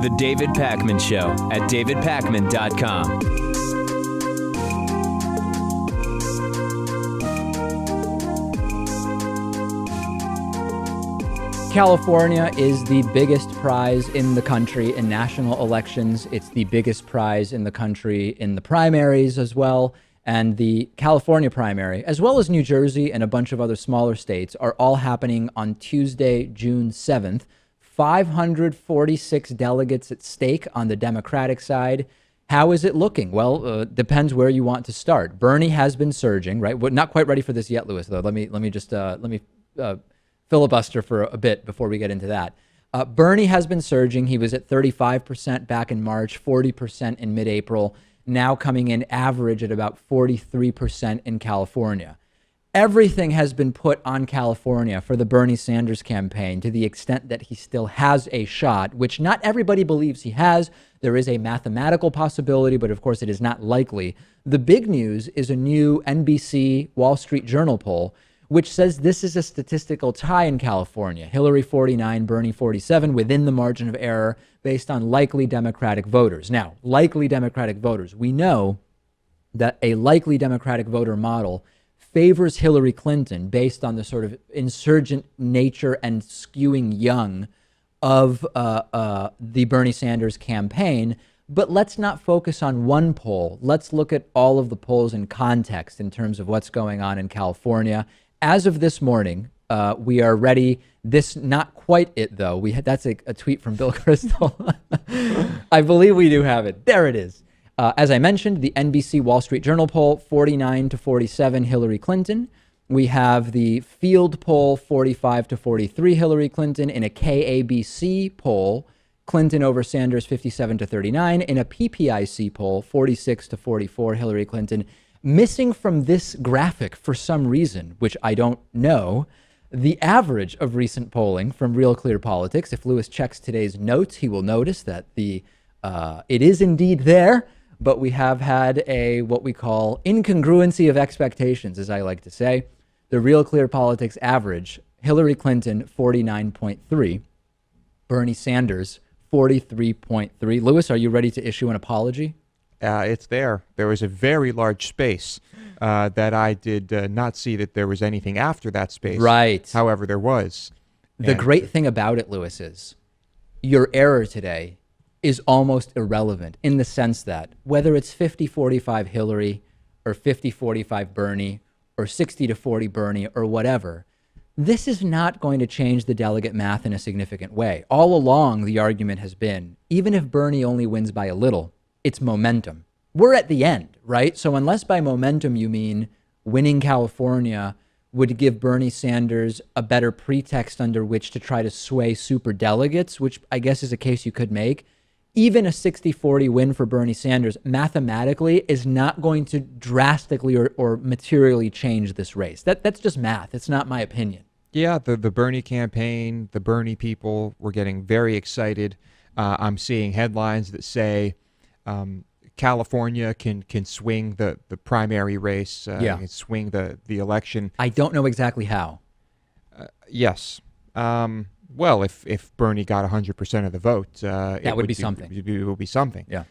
The David Pakman Show at davidpakman.com. California is the biggest prize in the country in national elections. It's the biggest prize in the country in the primaries as well. And the California primary, as well as New Jersey and a bunch of other smaller states, are all happening on Tuesday, June 7th. 546 delegates at stake on the Democratic side. How is it looking? Well, depends where you want to start. Bernie has been surging, right? We're not quite ready for this yet, Lewis, though. Let me filibuster for a bit before we get into that. Bernie has been surging. He was at 35% back in March, 40% in mid-April, now coming in average at about 43% in California. Everything has been put on California for the Bernie Sanders campaign to the extent that he still has a shot, which not everybody believes he has. There is a mathematical possibility, but of course it is not likely. The big news is a new NBC Wall Street Journal poll, which says this is a statistical tie in California. Hillary 49, Bernie 47, within the margin of error based on likely Democratic voters. Now, likely Democratic voters. We know that a likely Democratic voter model favors Hillary Clinton based on the sort of insurgent nature and skewing young of the Bernie Sanders campaign. But let's not focus on one poll. Let's look at all of the polls in context in terms of what's going on in California. As of this morning, we are ready. This not quite it, though. That's a tweet from Bill Kristol. I believe we do have it. There it is. As I mentioned, the NBC Wall Street Journal poll, 49 to 47 Hillary Clinton. We have the field poll, 45 to 43 Hillary Clinton. In a KABC poll, Clinton over Sanders, 57 to 39. In a PPIC poll, 46 to 44 Hillary Clinton. Missing from this graphic for some reason, which I don't know, the average of recent polling from Real Clear Politics. If Lewis checks today's notes, he will notice that it is indeed there. But we have had what we call incongruency of expectations, as I like to say. The Real Clear Politics average, Hillary Clinton, 49.3. Bernie Sanders, 43.3. Lewis, are you ready to issue an apology? It's there. There was a very large space that I did not see that there was anything after that space. Right. However, there was. The great thing about it, Lewis, is your error today is almost irrelevant in the sense that whether it's 50-45 Hillary or 50-45 Bernie or 60-40 Bernie or whatever, this is not going to change the delegate math in a significant way. All along, the argument has been, even if Bernie only wins by a little, it's momentum. We're at the end, right? So unless by momentum you mean winning California would give Bernie Sanders a better pretext under which to try to sway super delegates, which I guess is a case you could make, even a 60-40 win for Bernie Sanders mathematically is not going to drastically or materially change this race. That's just math. It's not my opinion. Yeah, the Bernie campaign, the Bernie people were getting very excited. I'm seeing headlines that say California can swing the primary race, can swing the election. I don't know exactly how. Yes. Well, if Bernie got 100% of the vote, that would be something. It would be something. Yeah.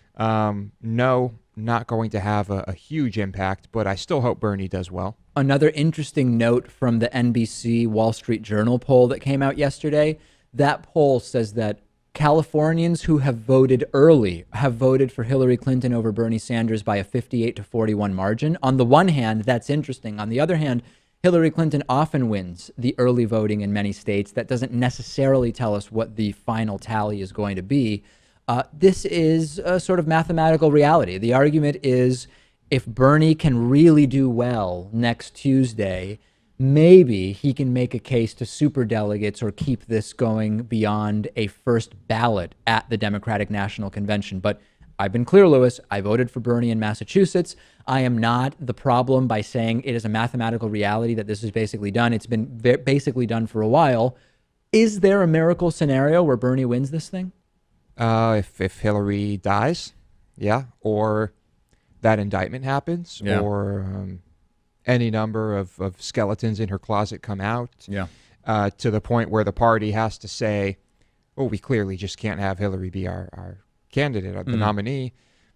No, not going to have a huge impact, but I still hope Bernie does well. Another interesting note from the NBC Wall Street Journal poll that came out yesterday, that poll says that Californians who have voted early have voted for Hillary Clinton over Bernie Sanders by a 58 to 41 margin. On the one hand, that's interesting. On the other hand, Hillary Clinton often wins the early voting in many states. That doesn't necessarily tell us what the final tally is going to be. This is a sort of mathematical reality. The argument is if Bernie can really do well next Tuesday, maybe he can make a case to superdelegates or keep this going beyond a first ballot at the Democratic National Convention. But I've been clear, Lewis. I voted for Bernie in Massachusetts. I am not the problem by saying it is a mathematical reality that this is basically done. It's been basically done for a while. Is there a miracle scenario where Bernie wins this thing? If Hillary dies, yeah, or that indictment happens, Yeah. or any number of skeletons in her closet come out. Yeah. To the point where the party has to say, "Oh, we clearly just can't have Hillary be our candidate, the nominee."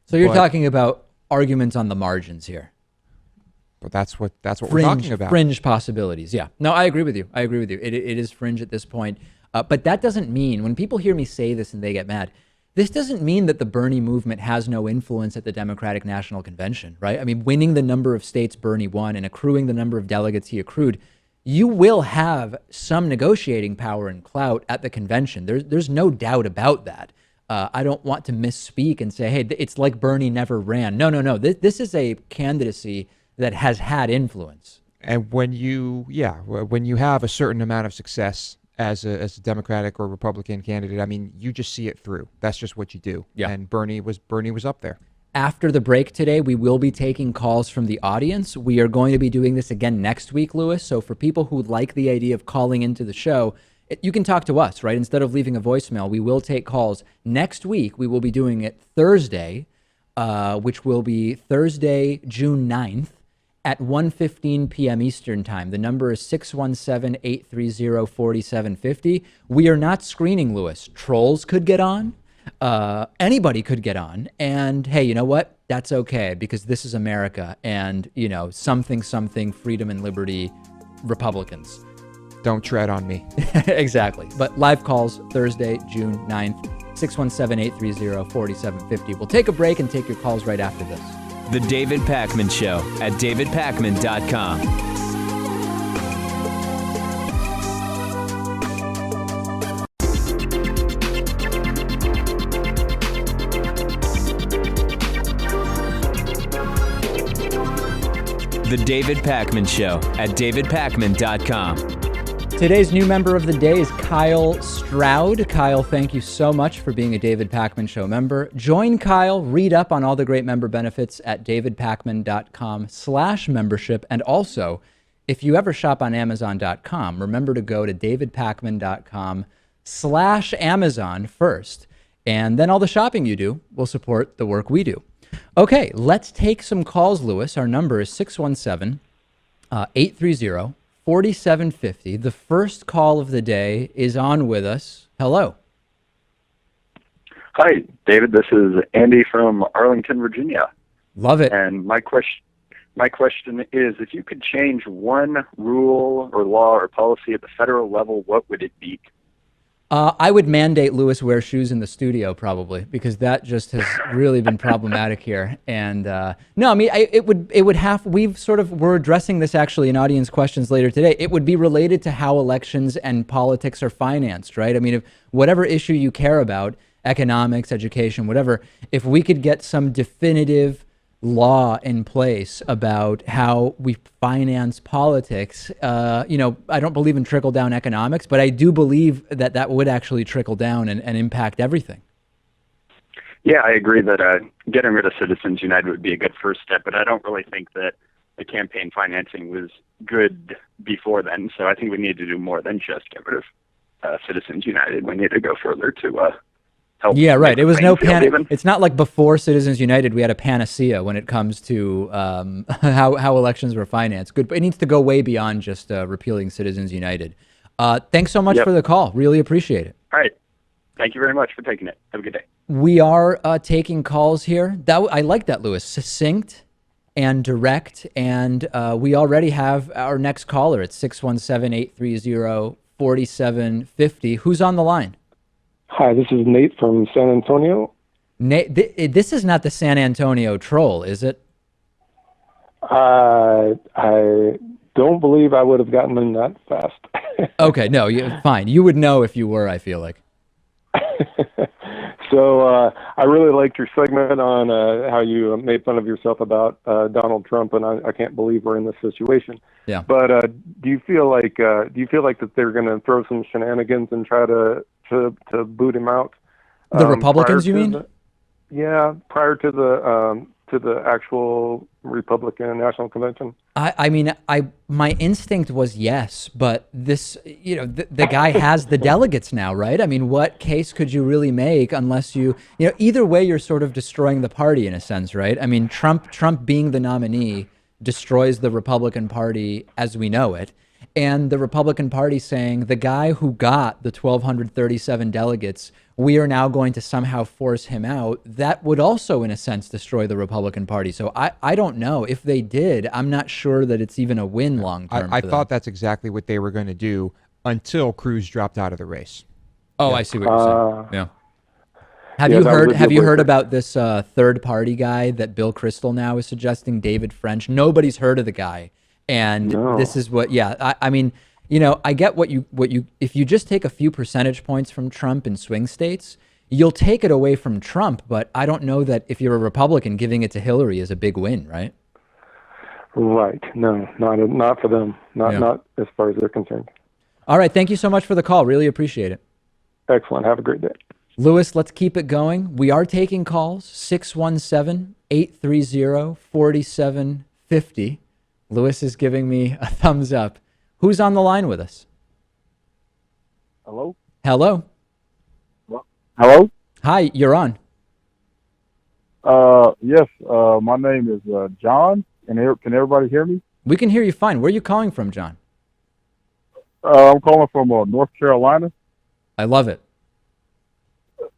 So you're talking about arguments on the margins here. But that's what we're talking about. Fringe possibilities. Yeah. No, I agree with you. It is fringe at this point. But that doesn't mean, when people hear me say this and they get mad, this doesn't mean that the Bernie movement has no influence at the Democratic National Convention, right? I mean, winning the number of states Bernie won and accruing the number of delegates he accrued, you will have some negotiating power and clout at the convention. There's no doubt about that. I don't want to misspeak and say, hey, it's like Bernie never ran. No. This is a candidacy that has had influence. And when you have a certain amount of success as a Democratic or Republican candidate, I mean, you just see it through. That's just what you do. Yeah. And Bernie was up there. After the break today, we will be taking calls from the audience. We are going to be doing this again next week, Lewis. So for people who like the idea of calling into the show, you can talk to us, right? Instead of leaving a voicemail, we will take calls. Next week, we will be doing it Thursday, which will be Thursday, June 9th. At 1:15 p.m. Eastern Time. The number is 617-830-4750. We are not screening, Lewis. Trolls could get on. Anybody could get on. And hey, you know what? That's okay, because this is America. And, something, freedom and liberty, Republicans. Don't tread on me. Exactly. But live calls Thursday, June 9th, 617-830-4750. We'll take a break and take your calls right after this. The David Pakman Show at davidpakman.com. The David Pakman Show at davidpakman.com. Today's new member of the day is Kyle Stroud. Kyle, thank you so much for being a David Pakman Show member. Join Kyle, read up on all the great member benefits at davidpakman.com/membership. And also, if you ever shop on Amazon.com, remember to go to davidpakman.com/Amazon first. And then all the shopping you do will support the work we do. Okay, let's take some calls, Lewis. Our number is 617-830-4750. The first call of the day is on with us. Hello. Hi, David. This is Andy from Arlington, Virginia. Love it. And my question is, if you could change one rule or law or policy at the federal level, what would it be? I would mandate Lewis wear shoes in the studio, probably, because that just has really been problematic here. And no, I mean, we're addressing this actually in audience questions later today. It would be related to how elections and politics are financed, right? I mean, if whatever issue you care about, economics, education, whatever, if we could get some definitive law in place about how we finance politics. I don't believe in trickle-down economics, but I do believe that that would actually trickle down and impact everything. Yeah, I agree that getting rid of Citizens United would be a good first step, but I don't really think that the campaign financing was good before then, so I think we need to do more than just get rid of Citizens United. We need to go further to help. Yeah, right. It was no It's not like before Citizens United we had a panacea when it comes to how elections were financed. Good, but it needs to go way beyond just repealing Citizens United. Thanks so much for the call. Really appreciate it. All right. Thank you very much for taking it. Have a good day. We are taking calls here. I like that, Lewis. Succinct and direct. And we already have our next caller at 617-830-4750. Who's on the line? Hi, this is Nate from San Antonio. Nate, this is not the San Antonio troll, is it? I don't believe I would have gotten in that fast. Okay, no, fine. You would know if you were, I feel like. So I really liked your segment on how you made fun of yourself about Donald Trump, and I can't believe we're in this situation. Yeah. But do you feel like that they're going to throw some shenanigans and try to boot him out? The Republicans, you mean? Prior to the actual Republican National Convention. My instinct was yes, but this, the guy has the delegates now, right? I mean, what case could you really make unless either way, you're sort of destroying the party in a sense, right? I mean, Trump being the nominee destroys the Republican Party as we know it. And the Republican Party saying the guy who got the 1,237 delegates, we are now going to somehow force him out. That would also, in a sense, destroy the Republican Party. So I don't know. If they did, I'm not sure that it's even a win long term. I thought that's exactly what they were going to do until Cruz dropped out of the race. Oh, I see what you're saying. Yeah. Have Yeah, you that was heard? a Have deal you heard breaker. about this third party guy that Bill Kristol now is suggesting, David French? Nobody's heard of the guy, and No. this is what. Yeah, I mean, I get what you. If you just take a few percentage points from Trump in swing states, you'll take it away from Trump. But I don't know that if you're a Republican, giving it to Hillary is a big win, right? Right. No, not for them. Not as far as they're concerned. All right. Thank you so much for the call. Really appreciate it. Excellent. Have a great day. Lewis, let's keep it going. We are taking calls, 617-830-4750. Lewis is giving me a thumbs up. Who's on the line with us? Hello? Hello. Hello? Hi, you're on. Yes, my name is John. Can everybody hear me? We can hear you fine. Where are you calling from, John? I'm calling from North Carolina. I love it.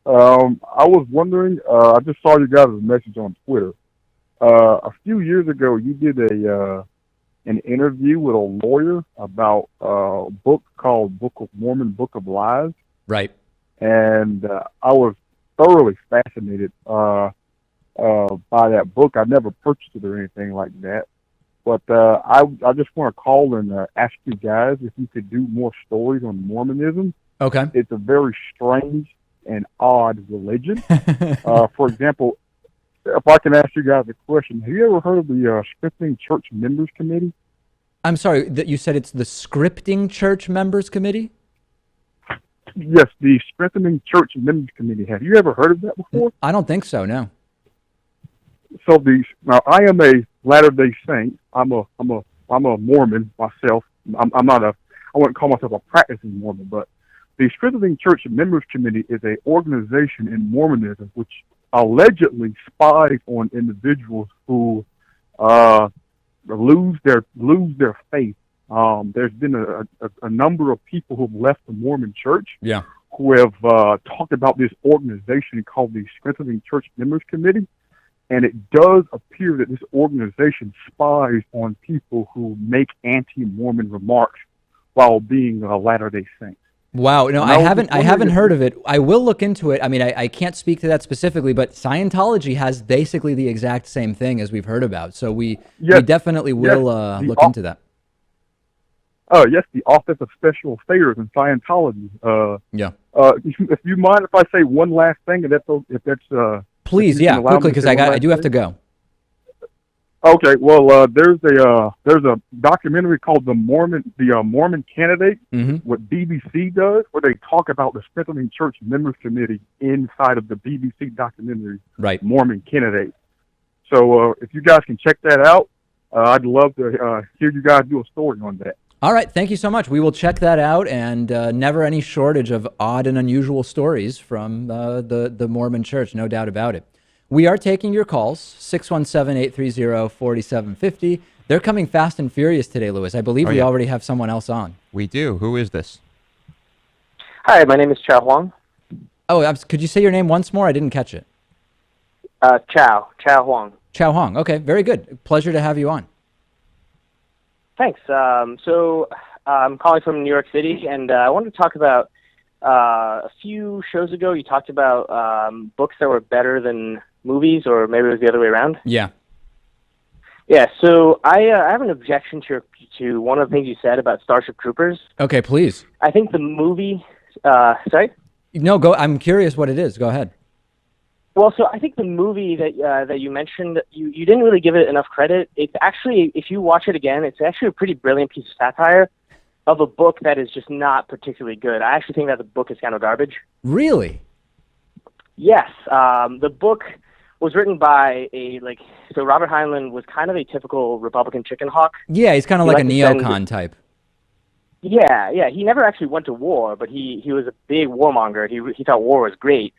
I was wondering, I just saw you guys' message on Twitter. A few years ago, you did an interview with a lawyer about a book called Book of Mormon, Book of Lies. Right. And I was thoroughly fascinated by that book. I never purchased it or anything like that. But I just want to call and ask you guys if you could do more stories on Mormonism. Okay. It's a very strange and odd religion. For example, if I can ask you guys a question, have you ever heard of the Scripting Church Members Committee? I'm sorry, that you said it's the Scripting Church Members Committee? Yes, the Strengthening Church Members Committee. Have you ever heard of that before? I don't think so, no. So now I am a Latter-day Saint. I'm a Mormon myself. I wouldn't call myself a practicing Mormon, but the Strengthening Church Members Committee is an organization in Mormonism which allegedly spies on individuals who lose their faith. There's been a number of people who've left the Mormon Church Yeah. who have talked about this organization called the Strengthening Church Members Committee, and it does appear that this organization spies on people who make anti-Mormon remarks while being Latter-day Saints. Wow, no, And I was haven't just wondering heard of it. I will look into it. I mean, I can't speak to that specifically, but Scientology has basically the exact same thing as we've heard about. So we definitely will look into that. Yes, the Office of Special Affairs in Scientology. Yeah. If you mind if I say one last thing, if that's Please, if you yeah, can allow quickly, me to because say one I last do have thing. to go. Okay, well, there's a documentary called the Mormon Candidate, Mm-hmm. what BBC does, where they talk about the Strengthening Church Members Committee inside of the BBC documentary, Right. Mormon Candidate. So if you guys can check that out, I'd love to hear you guys do a story on that. All right, thank you so much. We will check that out, and never any shortage of odd and unusual stories from the Mormon Church, no doubt about it. We are taking your calls, 617-830-4750. They're coming fast and furious today, Lewis. I believe we already have someone else on. We do. Who is this? Hi, my name is Chao Huang. Oh, could you say your name once more? I didn't catch it. Chao Huang. Chao Hong. Okay, very good. Pleasure to have you on. Thanks. So I'm calling from New York City, and I wanted to talk about a few shows ago. You talked about books that were better than movies, or maybe it was the other way around. Yeah. Yeah. So I have an objection to one of the things you said about Starship Troopers. Okay, please. I think the movie. Sorry. No, go. I'm curious what it is. Go ahead. Well, so I think the movie that you mentioned, you didn't really give it enough credit. It's actually, if you watch it again, it's actually a pretty brilliant piece of satire of a book that is just not particularly good. I actually think that the book is kind of garbage. Really? Yes. The book was written by so Robert Heinlein was kind of a typical Republican chicken hawk. Yeah, he's kind of He like a liked to send- neocon type. Yeah. He never actually went to war, but he was a big warmonger. He thought war was great.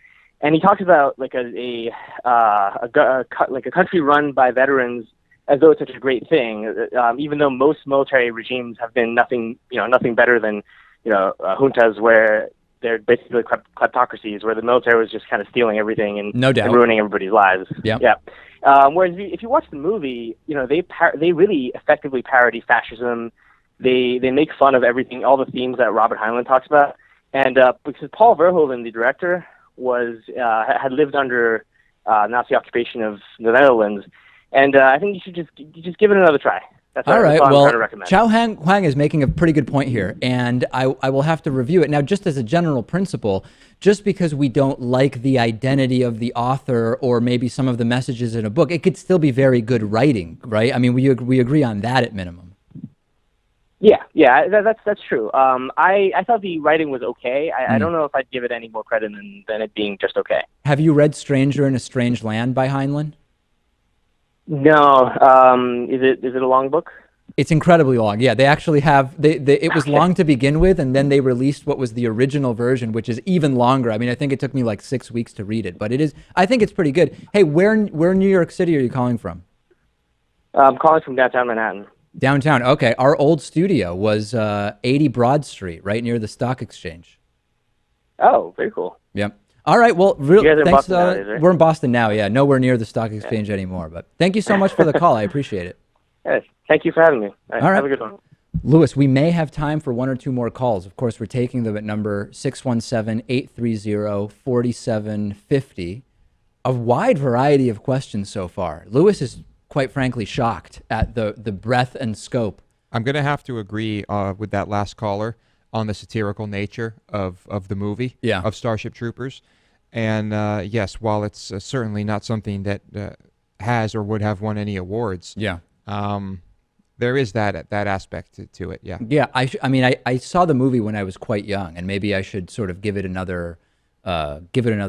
And he talks about like a country run by veterans as though it's such a great thing, even though most military regimes have been nothing better than, juntas where they're basically kleptocracies, where the military was just kind of stealing everything and, No doubt. and ruining everybody's lives. Yeah. Yeah. Whereas if you watch the movie, they really effectively parody fascism. They make fun of everything, all the themes that Robert Heinlein talks about. And because Paul Verhoeven, the director, had lived under Nazi occupation of the Netherlands, and I think you should just give it another try. That's all right. I'm Well, trying to recommend. Chao Huang is making a pretty good point here, and I will have to review it. Now, just as a general principle, just because we don't like the identity of the author or maybe some of the messages in a book, it could still be very good writing, right? I mean, we agree on that at minimum. Yeah, that's true. I thought the writing was okay. I don't know if I'd give it any more credit than it being just okay. Have you read Stranger in a Strange Land by Heinlein? No. Is it a long book? It's incredibly long. Yeah, they actually have. It was long to begin with, and then they released what was the original version, which is even longer. I mean, I think it took me like 6 weeks to read it, but it is. I think it's pretty good. Hey, where in New York City are you calling from? I'm calling from downtown Manhattan. Downtown. Okay, our old studio was 80 Broad Street, right near the Stock Exchange. Oh, very cool. Yep. All right. Well, You guys are in thanks. Boston nowadays, right? We're in Boston now. Yeah, nowhere near the Stock Exchange anymore. But thank you so much for the call. I appreciate it. Yes, thank you for having me. All right. All right. Have a good one. Lewis, we may have time for one or two more calls. Of course, we're taking them at number 617-830-4750. A wide variety of questions so far. Lewis is quite frankly shocked at the breadth and scope. I'm going to have to agree with that last caller on the satirical nature of the movie, of Starship Troopers. And yes, while it's certainly not something that has or would have won any awards, there is that aspect to it. Yeah. I mean, I saw the movie when I was quite young, and maybe I should sort of give it another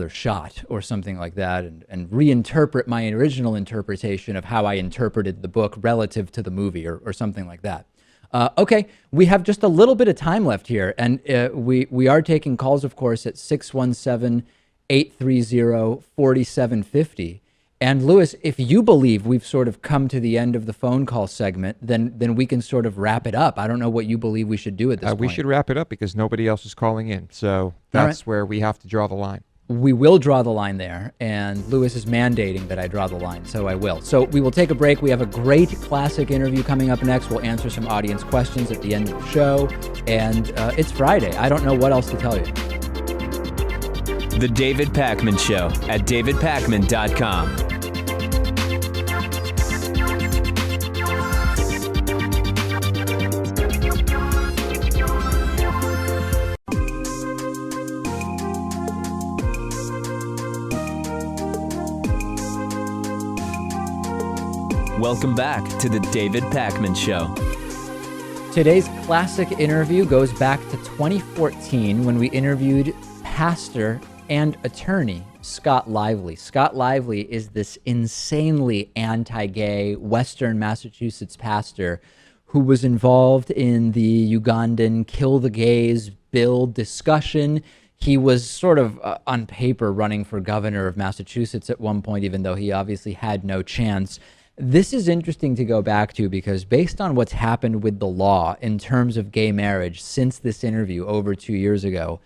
shot or something like that, and reinterpret my original interpretation of how I interpreted the book relative to the movie or something like that. Okay, we have just a little bit of time left here, and we are taking calls, of course, at 617-830-4750. And Lewis, if you believe we've sort of come to the end of the phone call segment, then we can sort of wrap it up. I don't know what you believe we should do at this point. We should wrap it up because nobody else is calling in. So that's where we have to draw the line. We will draw the line there, and Lewis is mandating that I draw the line, so I will. So we will take a break. We have a great classic interview coming up next. We'll answer some audience questions at the end of the show, and it's Friday. I don't know what else to tell you. The David Pakman Show at davidpakman.com. Welcome back to the David Pakman Show. Today's classic interview goes back to 2014 when we interviewed pastor and attorney Scott Lively. Scott Lively is this insanely anti-gay Western Massachusetts pastor who was involved in the Ugandan Kill the Gays bill discussion. He was sort of on paper running for governor of Massachusetts at one point, even though he obviously had no chance. This is interesting to go back to because based on what's happened with the law in terms of gay marriage since this interview over 2 years ago,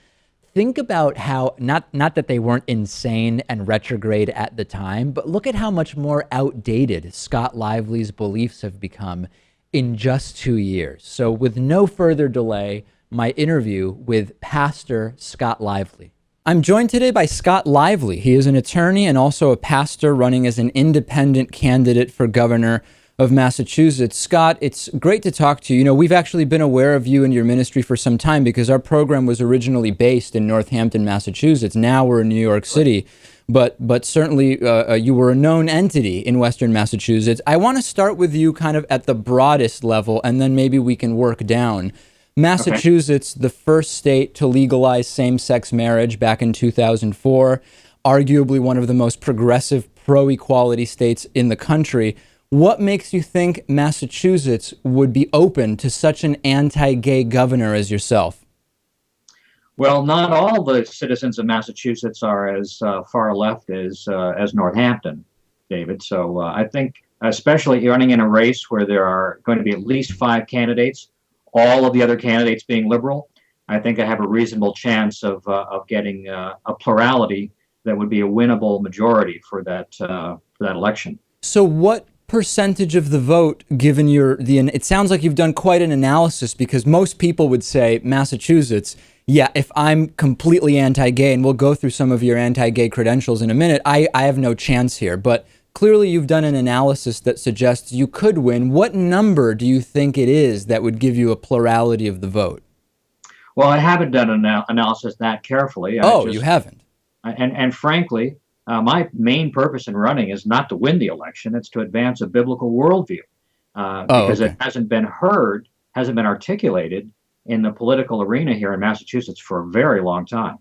think about how, not that they weren't insane and retrograde at the time, but look at how much more outdated Scott Lively's beliefs have become in just 2 years. So with no further delay, my interview with Pastor Scott Lively. I'm joined today by Scott Lively. He is an attorney and also a pastor running as an independent candidate for governor of Massachusetts. Scott, it's great to talk to you. You know, we've actually been aware of you and your ministry for some time because our program was originally based in Northampton, Massachusetts. Now we're in New York City, but certainly you were a known entity in Western Massachusetts. I want to start with you kind of at the broadest level, and then maybe we can work down. Massachusetts, the first state to legalize same-sex marriage back in 2004, arguably one of the most progressive pro-equality states in the country. What makes you think Massachusetts would be open to such an anti-gay governor as yourself? Well, not all the citizens of Massachusetts are as far left as Northampton, David. So I think especially running in a race where there are going to be at least 5 candidates, all of the other candidates being liberal, I think I have a reasonable chance of getting a plurality that would be a winnable majority for that election. So what percentage of the vote, given it sounds like you've done quite an analysis, because most people would say Massachusetts, yeah, if I'm completely anti-gay, and we'll go through some of your anti-gay credentials in a minute, I have no chance here. But clearly you've done an analysis that suggests you could win. What number do you think it is that would give you a plurality of the vote? Well, I haven't done an analysis that carefully. You haven't? And frankly, my main purpose in running is not to win the election. It's to advance a biblical worldview because it hasn't been heard, hasn't been articulated in the political arena here in Massachusetts for a very long time.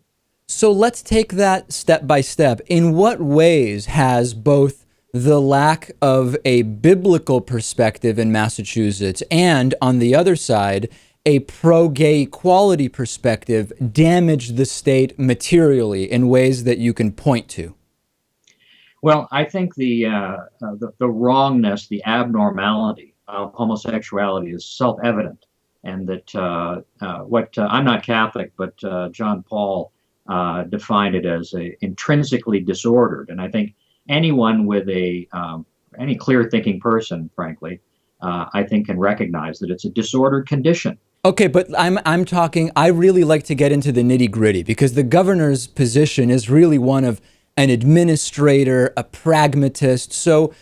So let's take that step by step. In what ways has both the lack of a biblical perspective in Massachusetts and, on the other side, a pro-gay equality perspective damaged the state materially in ways that you can point to? Well, I think the wrongness, the abnormality of homosexuality is self-evident, and that I'm not Catholic, but John Paul defined it as intrinsically disordered, and I think anyone with any clear-thinking person, frankly, I think can recognize that it's a disordered condition. Okay, but I'm talking. I really like to get into the nitty-gritty because the governor's position is really one of an administrator, a pragmatist. So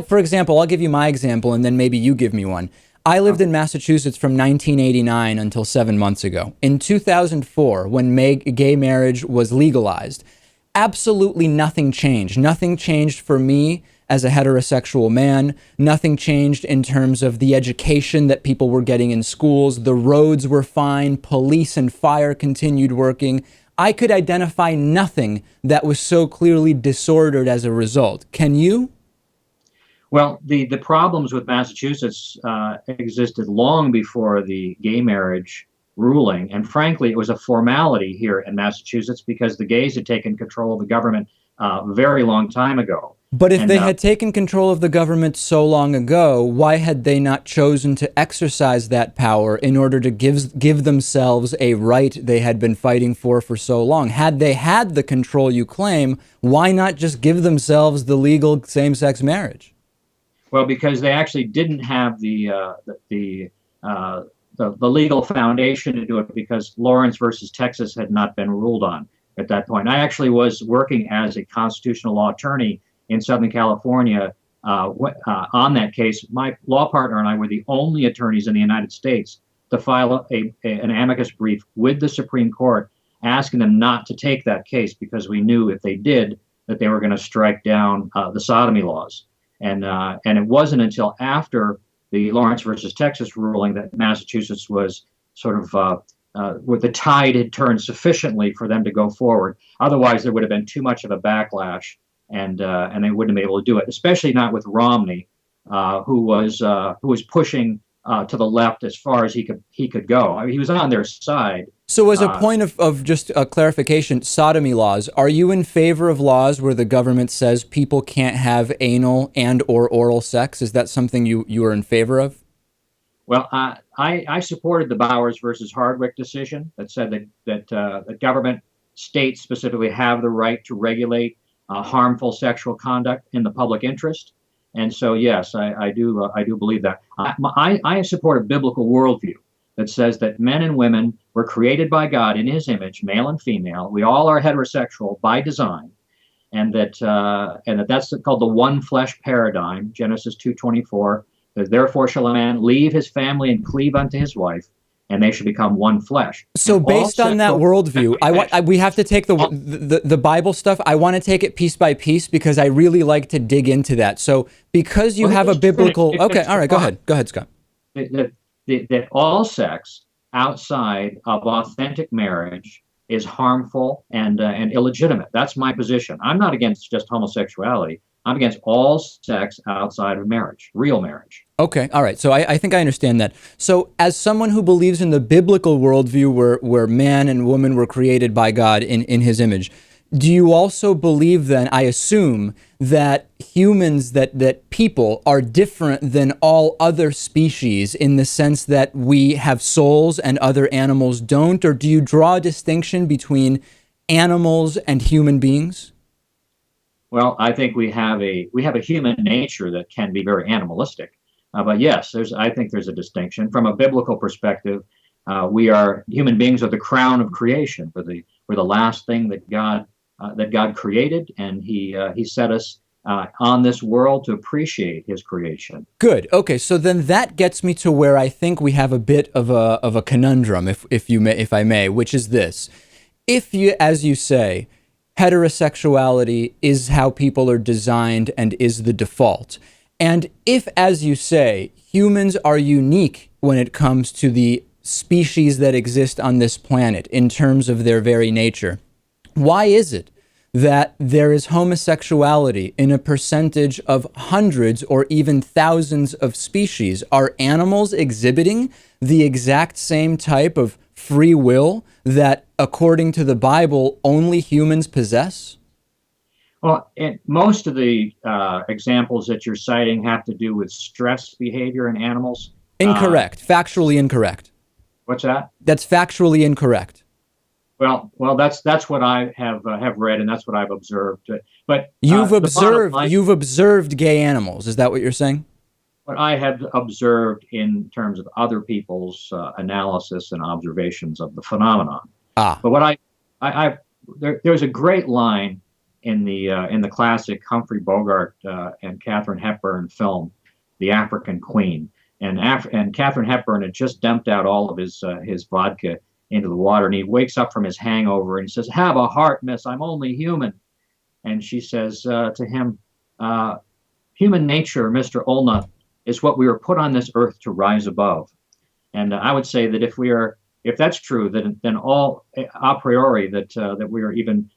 for example, I'll give you my example and then maybe you give me one. I lived in Massachusetts from 1989 until 7 months ago. In 2004, when gay marriage was legalized, absolutely nothing changed. Nothing changed for me as a heterosexual man. Nothing changed in terms of the education that people were getting in schools. The roads were fine. Police and fire continued working. I could identify nothing that was so clearly disordered as a result. Can you? Well, the problems with Massachusetts existed long before the gay marriage ruling. And frankly, it was a formality here in Massachusetts because the gays had taken control of the government a very long time ago. But if they had taken control of the government so long ago, why had they not chosen to exercise that power in order to give themselves a right they had been fighting for so long? Had they had the control you claim, why not just give themselves the legal same-sex marriage? Well, because they actually didn't have the legal foundation to do it because Lawrence versus Texas had not been ruled on at that point. I actually was working as a constitutional law attorney in Southern California on that case. My law partner and I were the only attorneys in the United States to file an amicus brief with the Supreme Court asking them not to take that case because we knew if they did that they were going to strike down the sodomy laws. And it wasn't until after the Lawrence versus Texas ruling that Massachusetts was sort of where the tide had turned sufficiently for them to go forward. Otherwise, there would have been too much of a backlash, and they wouldn't have been able to do it. Especially not with Romney, who was pushing to the left as far as he could go. I mean, he was on their side. So as a point of just a clarification, sodomy laws, are you in favor of laws where the government says people can't have anal and or oral sex? Is that something you are in favor of? Well, I supported the Bowers versus Hardwick decision that said that the government, states specifically, have the right to regulate harmful sexual conduct in the public interest. And so, yes, I do believe that. I support a biblical worldview that says that men and women were created by God in his image, male and female. We all are heterosexual by design, and that's called the one flesh paradigm, Genesis 2:24. Therefore shall a man leave his family and cleave unto his wife, and they shall become one flesh. So based on that worldview, we have to take the Bible stuff. I want to take it piece by piece because I really like to dig into that. So because you have a biblical... Okay, all right, go ahead, Scott. That all sex outside of authentic marriage is harmful and illegitimate. That's my position. I'm not against just homosexuality. I'm against all sex outside of marriage, real marriage. Okay, all right. So I think I understand that. So as someone who believes in the biblical worldview where man and woman were created by God in his image, do you also believe then, I assume, that humans, that people are different than all other species in the sense that we have souls and other animals don't? Or do you draw a distinction between animals and human beings? Well, I think we have a human nature that can be very animalistic. But yes, I think there's a distinction from a biblical perspective. Human beings are the crown of creation. We're the last thing that God created, and He set us on this world to appreciate His creation. Good. Okay, so then that gets me to where I think we have a bit of a conundrum, if I may, which is this: if you, as you say, heterosexuality is how people are designed and is the default, and if, as you say, humans are unique when it comes to the species that exist on this planet in terms of their very nature, why is it that there is homosexuality in a percentage of hundreds or even thousands of species? Are animals exhibiting the exact same type of free will that, according to the Bible, only humans possess? Well, most of the examples that you're citing have to do with stress behavior in animals. Incorrect. Factually incorrect. What's that? That's factually incorrect. Well, that's what I have read, and that's what I've observed. But you've observed gay animals. Is that what you're saying? What I have observed in terms of other people's analysis and observations of the phenomenon. But what there's a great line in the classic Humphrey Bogart and Katharine Hepburn film, The African Queen, and Katharine Hepburn had just dumped out all of his vodka into the water, and he wakes up from his hangover and he says, "Have a heart, miss, I'm only human." And she says to him, "Human nature, Mr. Olnut, is what we were put on this earth to rise above." And I would say that if that's true, then all a priori that we are even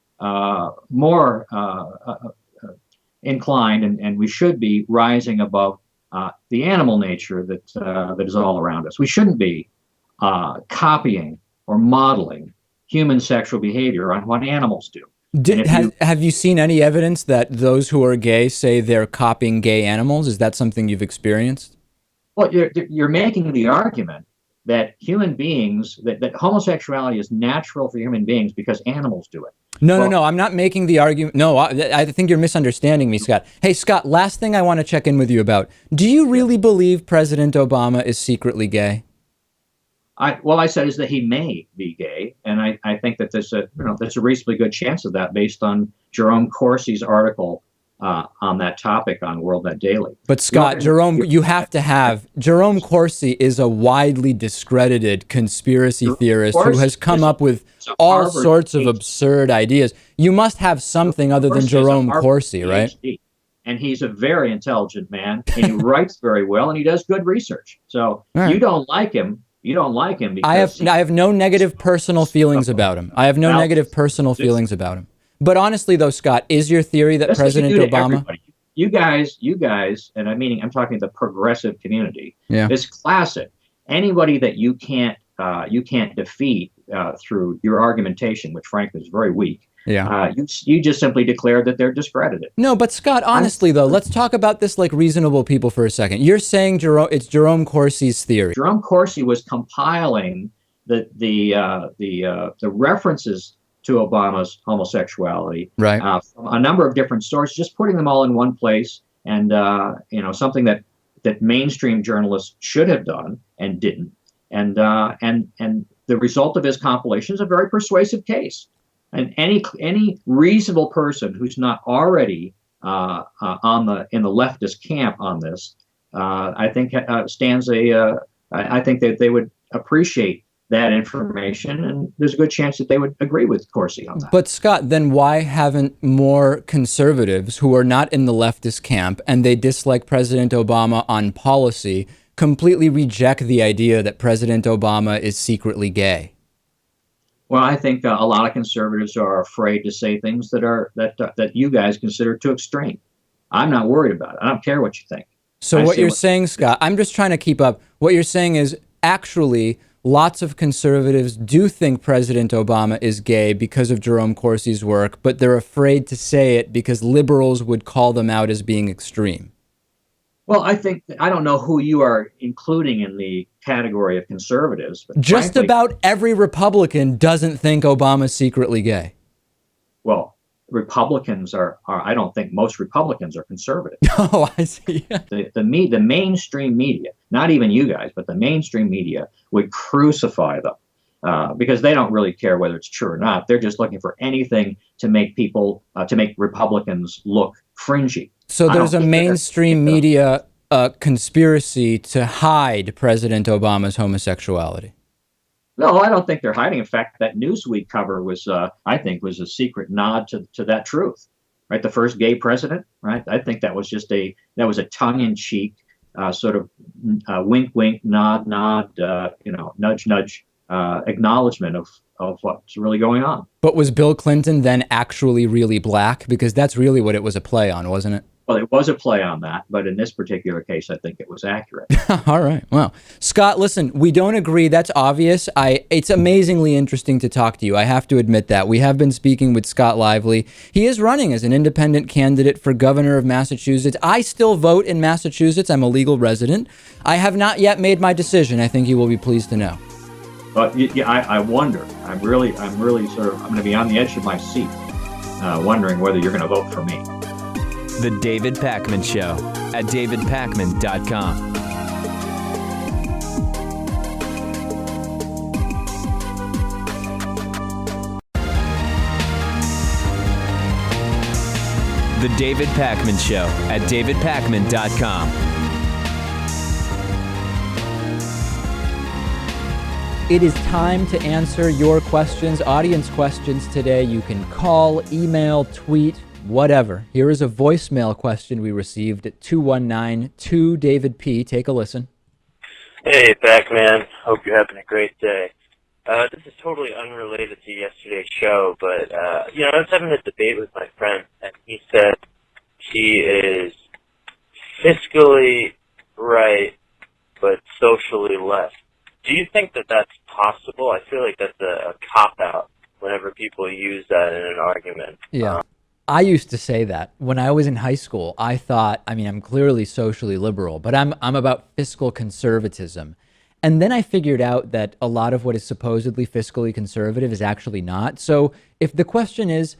more inclined, and we should be rising above the animal nature that is all around us. We shouldn't be copying or modeling human sexual behavior on what animals do. Have you seen any evidence that those who are gay say they're copying gay animals? Is that something you've experienced? Well, you're making the argument that human beings, that homosexuality is natural for human beings because animals do it. No, I'm not making the argument. No, I think you're misunderstanding me, Scott. Hey, Scott, last thing I want to check in with you about. Do you really believe President Obama is secretly gay? I said is that he may be gay, and I think that there's a reasonably good chance of that based on Jerome Corsi's article on that topic on WorldNet Daily. But Scott, Jerome Corsi is a widely discredited conspiracy theorist who has come up with all sorts of absurd ideas. You must have something other than Jerome Corsi, right? And he's a very intelligent man, and he writes very well, and he does good research. So you don't like him. You don't like him because I have no negative personal feelings about him. But honestly, though, Scott, is your theory that President Obama? You guys, and I'm talking the progressive community. Yeah. It's classic. Anybody that you can't defeat through your argumentation, which frankly is very weak. Yeah. You just simply declare that they're discredited. No, but Scott, honestly though, let's talk about this like reasonable people for a second. You're saying it's Jerome Corsi's theory. Jerome Corsi was compiling the references to Obama's homosexuality, right? From a number of different sources, just putting them all in one place, and something that mainstream journalists should have done and didn't, and the result of his compilation is a very persuasive case. And any reasonable person who's not already in the leftist camp on this, I think stands I think that they would appreciate that information, and there's a good chance that they would agree with Corsi on that. But Scott, then why haven't more conservatives who are not in the leftist camp and they dislike President Obama on policy completely reject the idea that President Obama is secretly gay? Well, I think a lot of conservatives are afraid to say things that you guys consider too extreme. I'm not worried about it. I don't care what you think. So what you're saying, Scott, I'm just trying to keep up. What you're saying is actually lots of conservatives do think President Obama is gay because of Jerome Corsi's work, but they're afraid to say it because liberals would call them out as being extreme. Well, I don't know who you are including in the category of conservatives, but Just frankly, about every Republican doesn't think Obama's secretly gay. well, Republicans are I don't think most Republicans are conservative. Oh, I see. The mainstream media, not even you guys, but the mainstream media would crucify them because they don't really care whether it's true or not. They're just looking for anything to make to make Republicans look fringy. So there's a mainstream media conspiracy to hide President Obama's homosexuality. No, I don't think they're hiding. In fact, that Newsweek cover was, I think, was a secret nod to that truth. Right, the first gay president. Right, I think that was just a tongue-in-cheek sort of wink, wink, nod, nod, nudge, nudge acknowledgement of what's really going on. But was Bill Clinton then actually really black? Because that's really what it was a play on, wasn't it? Well, it was a play on that, but in this particular case, I think it was accurate. All right. Well, Scott, listen, we don't agree. That's obvious. It's amazingly interesting to talk to you. I have to admit that. We have been speaking with Scott Lively. He is running as an independent candidate for governor of Massachusetts. I still vote in Massachusetts. I'm a legal resident. I have not yet made my decision. I think you will be pleased to know. But I wonder. I'm really sort of. I'm going to be on the edge of my seat, wondering whether you're going to vote for me. The David Pakman Show at davidpakman.com. The David Pakman Show at davidpakman.com. It is time to answer your questions, audience questions today. You can call, email, tweet, whatever. Here is a voicemail question we received at 219-2-DAVID-P. Take a listen. Hey, Pac-Man. Hope you're having a great day. This is totally unrelated to yesterday's show, but, I was having a debate with my friend, and he said she is fiscally right, but socially left. Do you think that that's possible? I feel like that's a cop-out whenever people use that in an argument. Yeah. I used to say that when I was in high school. I thought, I'm clearly socially liberal, but I'm about fiscal conservatism. And then I figured out that a lot of what is supposedly fiscally conservative is actually not. So if the question is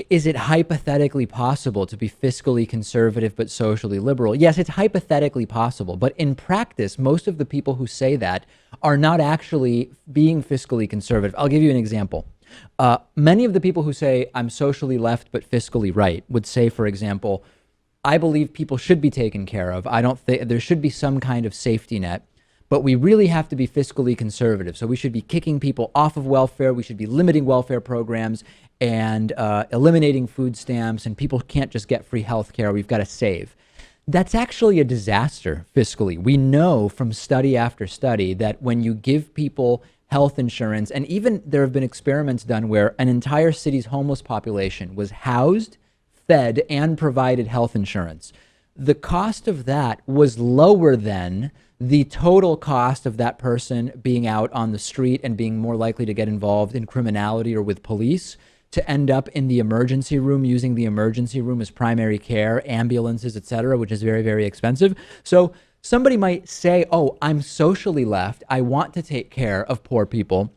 it hypothetically possible to be fiscally conservative but socially liberal? Yes, it's hypothetically possible. But in practice, most of the people who say that are not actually being fiscally conservative. I'll give you an example. Many of the people who say I'm socially left but fiscally right would say, for example, I believe people should be taken care of. I don't think there should be some kind of safety net, but we really have to be fiscally conservative. So we should be kicking people off of welfare. We should be limiting welfare programs and eliminating food stamps, and people can't just get free health care. We've got to save. That's actually a disaster fiscally. We know from study after study that when you give people health insurance, and even there have been experiments done where an entire city's homeless population was housed, fed, and provided health insurance. The cost of that was lower than the total cost of that person being out on the street and being more likely to get involved in criminality or with police, to end up in the emergency room, using the emergency room as primary care, ambulances, etc., which is very, very expensive. So somebody might say, oh, I'm socially left. I want to take care of poor people,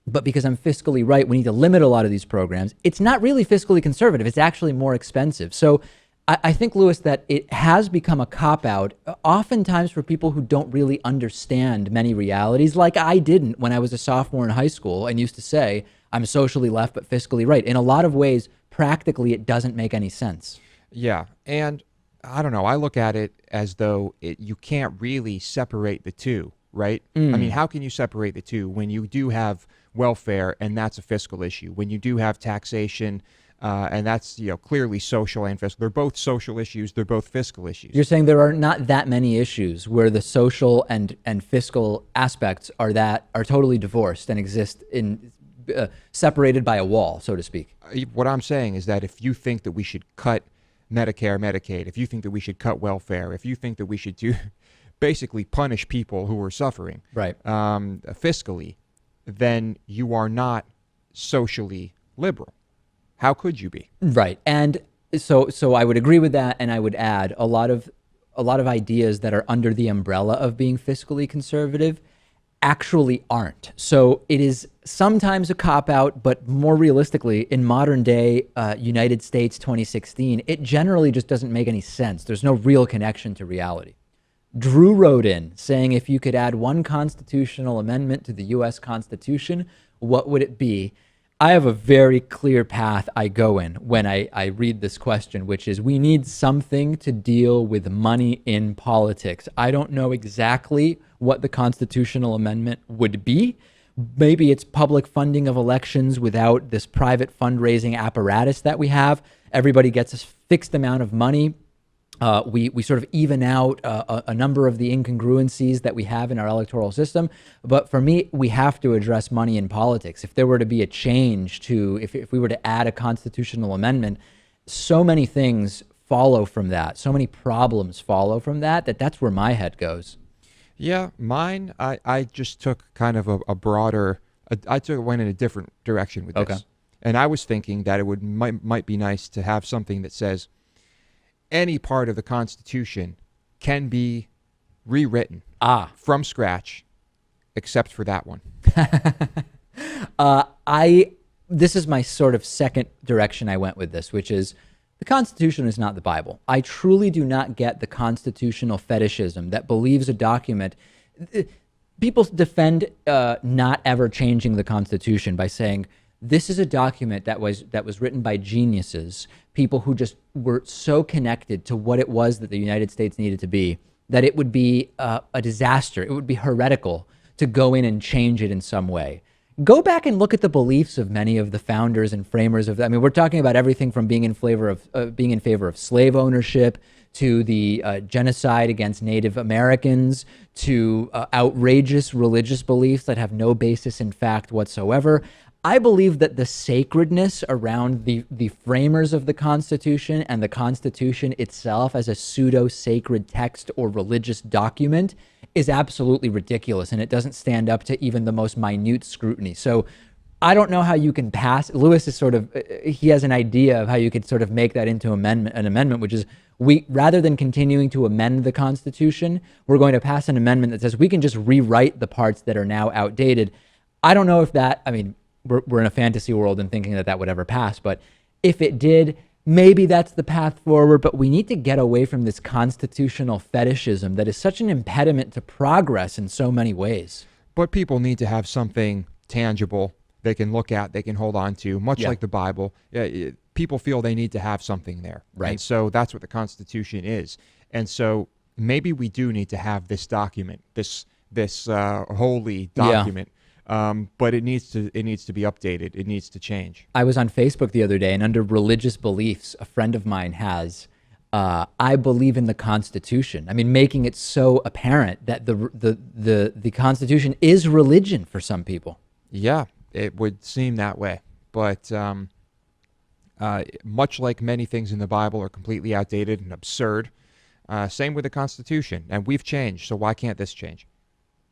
but because I'm fiscally right, we need to limit a lot of these programs. It's not really fiscally conservative. It's actually more expensive. So I think, Lewis, that it has become a cop-out, oftentimes for people who don't really understand many realities, like I didn't when I was a sophomore in high school and used to say, I'm socially left but fiscally right. In a lot of ways, practically, it doesn't make any sense. Yeah, and I don't know. I look at it as though you can't really separate the two, right? I mean, how can you separate the two when you do have welfare and that's a fiscal issue? When you do have taxation and that's clearly social and fiscal. They're both social issues. They're both fiscal issues. You're saying there are not that many issues where the social and fiscal aspects are totally divorced and exist in separated by a wall, so to speak. What I'm saying is that if you think that we should cut Medicare, Medicaid, if you think that we should cut welfare, if you think that we should do basically punish people who are suffering, Right. Fiscally, then you are not socially liberal. How could you be? Right. And so I would agree with that, and I would add a lot of ideas that are under the umbrella of being fiscally conservative actually aren't. So it is sometimes a cop-out, but more realistically, in modern day United States 2016, it generally just doesn't make any sense. There's no real connection to reality. Drew wrote in saying, if you could add one constitutional amendment to the U.S. Constitution, what would it be? I have a very clear path I go in when I read this question, which is we need something to deal with money in politics. I don't know exactly what the constitutional amendment would be. Maybe it's public funding of elections without this private fundraising apparatus that we have. Everybody gets a fixed amount of money. We sort of even out a number of the incongruencies that we have in our electoral system. But for me, we have to address money in politics. If there were to be a change to, if we were to add a constitutional amendment, so many things follow from that. So many problems follow from that, that's where my head goes. Yeah, mine, I just took kind of a broader, went in a different direction with this. Okay. And I was thinking that it might be nice to have something that says, any part of the Constitution can be rewritten from scratch, except for that one. This is my sort of second direction I went with this, which is the Constitution is not the Bible. I truly do not get the constitutional fetishism that believes a document. People defend not ever changing the Constitution by saying, this is a document that was written by geniuses, people who just were so connected to what it was that the United States needed to be, that it would be a disaster. It would be heretical to go in and change it in some way. Go back and look at the beliefs of many of the founders and framers of that. I mean, we're talking about everything from being in favor of slave ownership to the genocide against Native Americans to outrageous religious beliefs that have no basis in fact whatsoever. I believe that the sacredness around the framers of the Constitution and the Constitution itself as a pseudo-sacred text or religious document is absolutely ridiculous, and it doesn't stand up to even the most minute scrutiny. So I don't know how you can pass. Lewis is he has an idea of how you could sort of make that into an amendment, which is rather than continuing to amend the Constitution, we're going to pass an amendment that says we can just rewrite the parts that are now outdated. I don't know if that, we're in a fantasy world and thinking that would ever pass. But if it did, maybe that's the path forward. But we need to get away from this constitutional fetishism that is such an impediment to progress in so many ways. But people need to have something tangible they can look at, they can hold on to, much like the Bible. People feel they need to have something there. Right. And so that's what the Constitution is. And so maybe we do need to have this document, this holy document. Yeah. But it needs to be updated. It needs to change. I was on Facebook the other day, and under religious beliefs, a friend of mine has, I believe in the Constitution. Making it so apparent that the Constitution is religion for some people. Yeah, it would seem that way. But much like many things in the Bible are completely outdated and absurd, same with the Constitution. And we've changed, so why can't this change?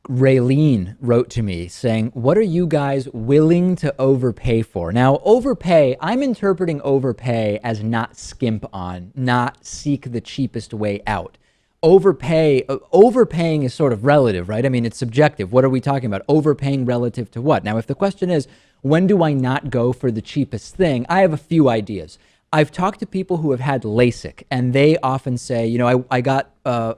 Raylene wrote to me saying, what are you guys willing to overpay for? Now, overpay, I'm interpreting overpay as not skimp on, not seek the cheapest way out. Overpaying is sort of relative, right? It's subjective. What are we talking about? Overpaying relative to what? Now, if the question is, when do I not go for the cheapest thing? I have a few ideas. I've talked to people who have had LASIK, and they often say, I got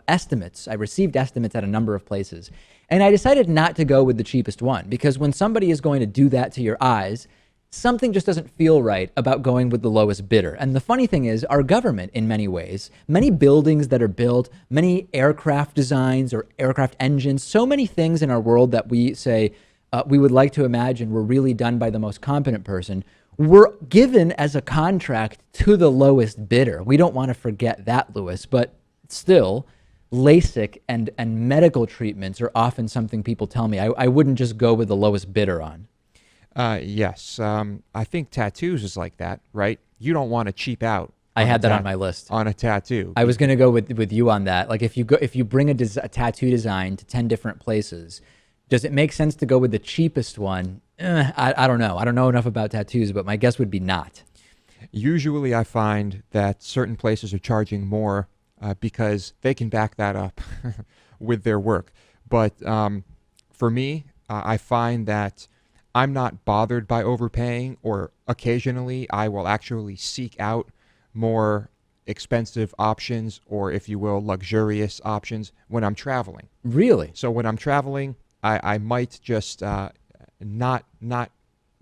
estimates. I received estimates at a number of places. And I decided not to go with the cheapest one, because when somebody is going to do that to your eyes, something just doesn't feel right about going with the lowest bidder. And the funny thing is, our government, in many ways, many buildings that are built, many aircraft designs or aircraft engines, so many things in our world that we say we would like to imagine were really done by the most competent person, were given as a contract to the lowest bidder. We don't want to forget that, Lewis, but still, LASIK and medical treatments are often something people tell me I wouldn't just go with the lowest bidder on. Yes. I think tattoos is like that, right? You don't want to cheap out I had that on my list. On a tattoo. I was going to go with you on that. Like if you bring a tattoo design to 10 different places, does it make sense to go with the cheapest one? I don't know. I don't know enough about tattoos, but my guess would be not. Usually I find that certain places are charging more because they can back that up with their work. But for me, I find that I'm not bothered by overpaying, or occasionally I will actually seek out more expensive options, or if you will, luxurious options when I'm traveling. Really? So when I'm traveling, I might just not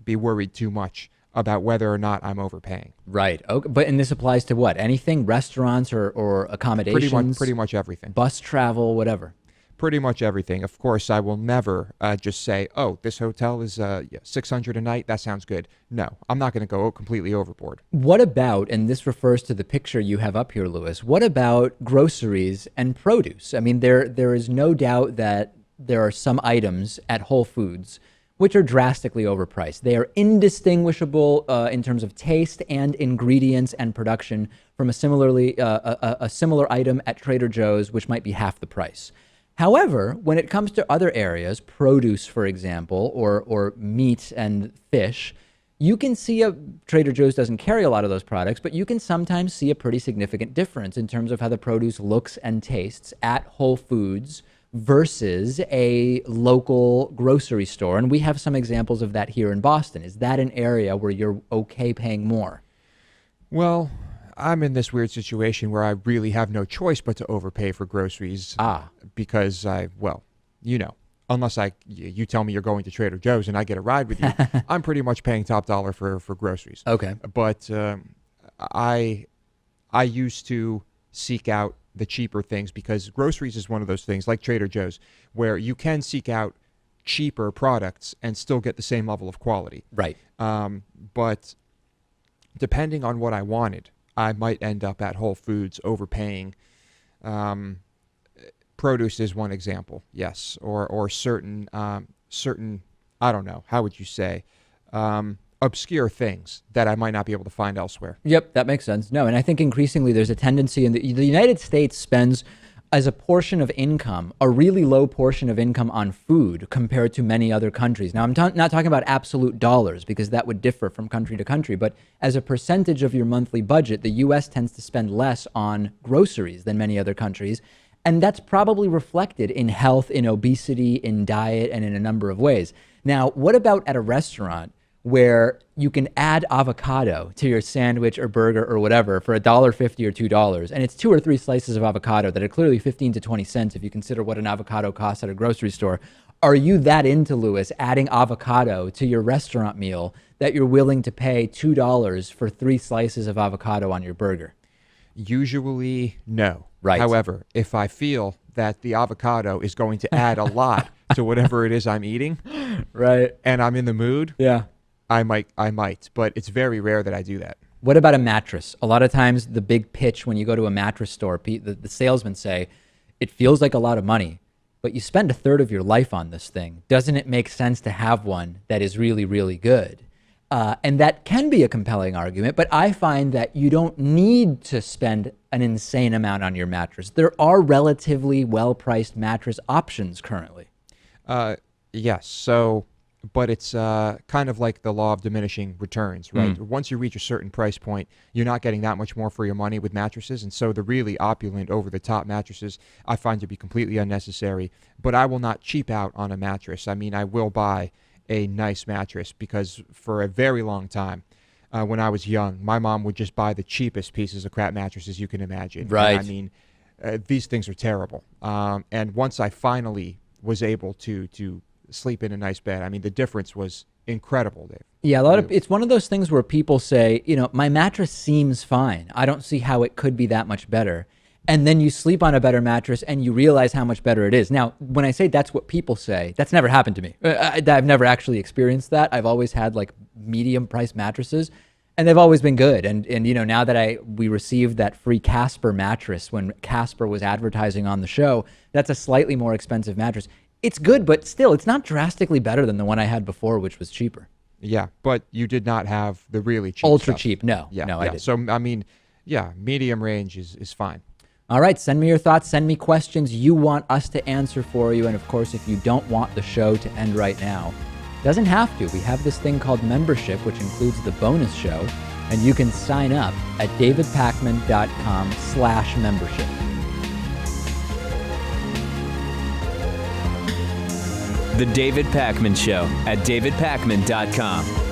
be worried too much about whether or not I'm overpaying. Right. Okay. And this applies to what? Anything? Restaurants or accommodations? Pretty much everything. Bus travel, whatever. Pretty much everything. Of course, I will never just say, oh, this hotel is $600 a night. That sounds good. No, I'm not going to go completely overboard. What about, and this refers to the picture you have up here, Lewis, what about groceries and produce? I mean, there is no doubt that there are some items at Whole Foods which are drastically overpriced. They are indistinguishable in terms of taste and ingredients and production from a similar item at Trader Joe's, which might be half the price. However, when it comes to other areas, produce, for example, or meat and fish, you can see Trader Joe's doesn't carry a lot of those products, but you can sometimes see a pretty significant difference in terms of how the produce looks and tastes at Whole Foods versus a local grocery store. And we have some examples of that here in Boston. Is that an area where you're okay paying more? Well, I'm in this weird situation where I really have no choice but to overpay for groceries. Because unless you tell me you're going to Trader Joe's and I get a ride with you, I'm pretty much paying top dollar for groceries. Okay. But I used to seek out the cheaper things, because groceries is one of those things, like Trader Joe's, where you can seek out cheaper products and still get the same level of quality. Right. But depending on what I wanted, I might end up at Whole Foods overpaying. Produce is one example, yes, or certain I don't know, how would you say, obscure things that I might not be able to find elsewhere. Yep, that makes sense. No, and I think increasingly there's a tendency in the United States spends as a portion of income, a really low portion of income on food compared to many other countries. Now, I'm not talking about absolute dollars, because that would differ from country to country, but as a percentage of your monthly budget, the U.S. tends to spend less on groceries than many other countries. And that's probably reflected in health, in obesity, in diet, and in a number of ways. Now, what about at a restaurant where you can add avocado to your sandwich or burger or whatever for $1.50 or $2, and it's 2 or 3 slices of avocado that are clearly 15 to 20 cents if you consider what an avocado costs at a grocery store? Are you that into, Lewis, adding avocado to your restaurant meal that you're willing to pay $2 for 3 slices of avocado on your burger? Usually, no. Right. However, if I feel that the avocado is going to add a lot to whatever it is I'm eating, right, and I'm in the mood, yeah, I might, but it's very rare that I do that. What about a mattress? A lot of times the big pitch when you go to a mattress store, the salesmen say, it feels like a lot of money, but you spend a third of your life on this thing. Doesn't it make sense to have one that is really, really good? And that can be a compelling argument, but I find that you don't need to spend an insane amount on your mattress. There are relatively well-priced mattress options currently. Yes. So, but it's kind of like the law of diminishing returns, right? Once you reach a certain price point, you're not getting that much more for your money with mattresses. And so the really opulent, over-the-top mattresses I find to be completely unnecessary. But I will not cheap out on a mattress. I mean, I will buy a nice mattress, because for a very long time, when I was young, my mom would just buy the cheapest pieces of crap mattresses you can imagine. Right. And I mean, these things are terrible. And once I finally was able to sleep in a nice bed, I mean, the difference was incredible, Dave. Yeah, it's one of those things where people say, my mattress seems fine. I don't see how it could be that much better. And then you sleep on a better mattress and you realize how much better it is. Now, when I say that's what people say, that's never happened to me. I've never actually experienced that. I've always had like medium priced mattresses, and they've always been good. And now that we received that free Casper mattress when Casper was advertising on the show, that's a slightly more expensive mattress. It's good, but still, it's not drastically better than the one I had before, which was cheaper. Yeah, but you did not have the really cheap Ultra stuff. cheap. No, Yeah, no, I didn't. So, I mean, yeah, medium range is fine. All right, send me your thoughts. Send me questions you want us to answer for you. And of course, if you don't want the show to end right now, doesn't have to. We have this thing called membership, which includes the bonus show. And you can sign up at davidpakman.com/membership. The David Pakman Show at davidpakman.com.